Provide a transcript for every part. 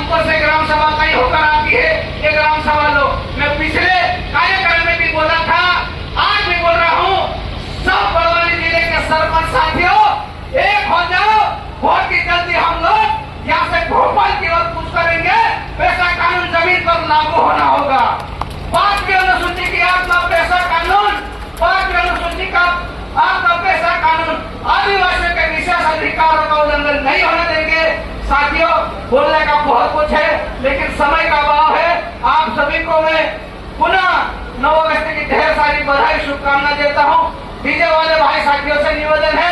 ऊपर से ग्राम सभा कहीं होकर आती है। ये ग्राम सभा लोग, मैं पिछले कार्यक्रम में भी बोला था, आज भी बोल रहा हूँ, सब बड़वानी जिले के सरपंच साथियों एक हो जाओ। बहुत ही जल्दी हम लोग यहाँ से भोपाल की ओर कूच करेंगे। पैसा कानून जमीन पर लागू होना होगा। 5वीं अनुसूची की आत्मा पैसा कानून, 5वीं अनुसूची का आत्मा पैसा कानून आदिवासियों के विशेष अधिकारों का उल्लंघन नहीं होने देंगे। साथियों, बोलने का बहुत कुछ है, लेकिन समय का अभाव है। आप सभी को मैं पुनः 9 अगस्त की ढेर सारी बधाई शुभकामना देता हूँ। डीजे वाले भाई साथियों से निवेदन है,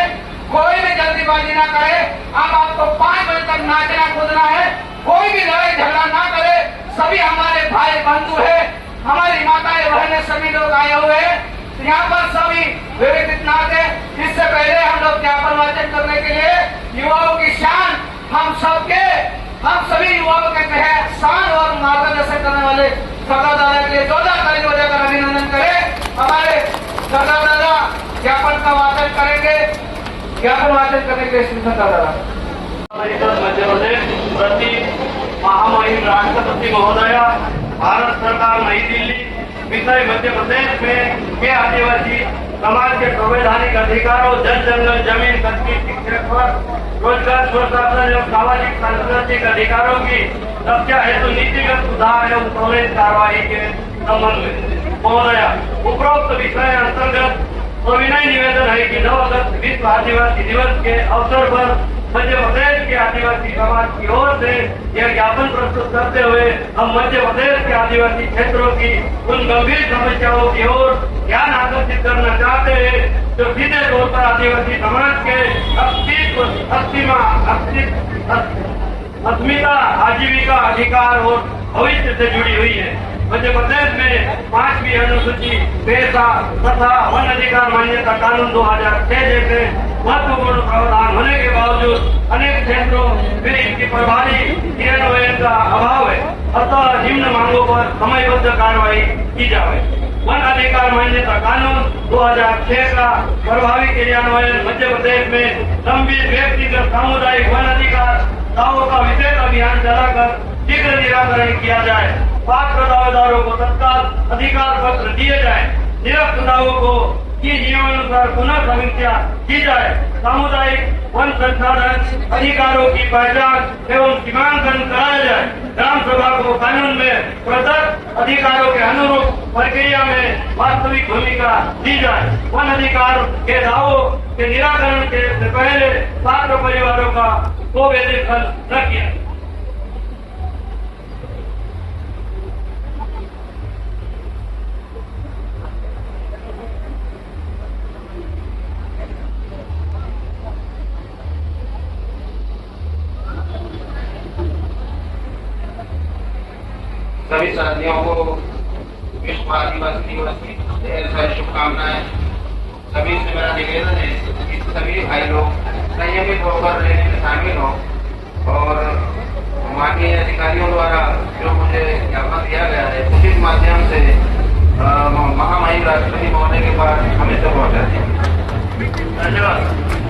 कोई भी जल्दीबाजी ना करे। अब आपको 5 बजे तक नाचना कूदना है। कोई भी लड़ाई झगड़ा ना करे। सभी हमारे भाई बंधु है, हमारी माताएं बहनें सभी लोग आए हुए हैं। यहाँ पर सभी व्यवस्थित नाच है। इससे पहले हम लोग ज्ञापन वाचन करने के लिए युवाओं की शान, हम सभी युवाओं के तहत शान और मार्गदर्शन करने वाले सरदार दादा के लिए 14 तारीख को जाकर अभिनंदन करें। हमारे सरदार दादा ज्ञापन का वाचन करेंगे। ज्ञापन वाचन करने के लिए सरदार दादा। मध्य प्रदेश प्रति महामहिम राष्ट्रपति महोदया, भारत सरकार नई दिल्ली, विषय मध्य प्रदेश में के आदिवासी समाज के संवैधानिक अधिकारों, जल जंगल जमीन, कच्ची शिक्षा पर रोजगार, स्वशासन एवं सामाजिक सांस्कृतिक अधिकारों की रक्षा हेतु नीतिगत सुधार एवं त्वरित कार्रवाई के संबंध में महोदया, उपरोक्त विषय अंतर्गत सविनय निवेदन है कि 9 अगस्त विश्व आदिवासी दिवस के अवसर पर मध्य प्रदेश के आदिवासी समाज की ओर से यह ज्ञापन प्रस्तुत करते हुए हम मध्य प्रदेश के आदिवासी क्षेत्रों की उन गंभीर समस्याओं की ओर ध्यान आकर्षित करना चाहते हैं जो सीधे तौर पर आदिवासी समाज के अस्मिता, आजीविका, अधिकार और भविष्य से जुड़ी हुई है। मध्य प्रदेश में 5वीं अनुसूची पेशा तथा वन अधिकार मान्यता कानून 2006 जैसे महत्वपूर्ण प्रावधान होने के बावजूद अनेक क्षेत्रों में इनकी प्रभावी क्रियान्वयन का अभाव है। अतः निम्न मांगों पर समयबद्ध कार्रवाई की जाए। वन अधिकार मान्यता कानून 2006 का प्रभावी क्रियान्वयन मध्य प्रदेश में लंबित व्यक्तिगत सामुदायिक वन अधिकार दावों का विशेष अभियान चलाकर शीघ्र निराकरण किया जाए। पात्र दावेदारों को तत्काल अधिकार पत्र दिए जाए। निरस्त दावों को की नियमानुसार पुनः समीक्षा की जाए। सामुदायिक वन संसाधन अधिकारों की पहचान एवं सीमांकन कराया जाए। ग्राम सभा को कानून में प्रदत्त अधिकारों के अनुरूप प्रक्रिया में वास्तविक भूमिका दी जाए। वन अधिकार के दावों के निराकरण के पहले पात्र परिवारों का को वैधिक हल न किया। सभी साथियों को विश्व आदिवासी दिवस की ढेर सारी शुभकामनाएं। सभी से मेरा निवेदन है कि सभी भाई लोग संयमित होकर लेने में शामिल हो और माननीय अधिकारियों द्वारा जो मुझे ज्ञापन दिया गया है उचित माध्यम से महामहिम राष्ट्रपति महोदय के पास हमें तो पहुंचा दें। धन्यवाद।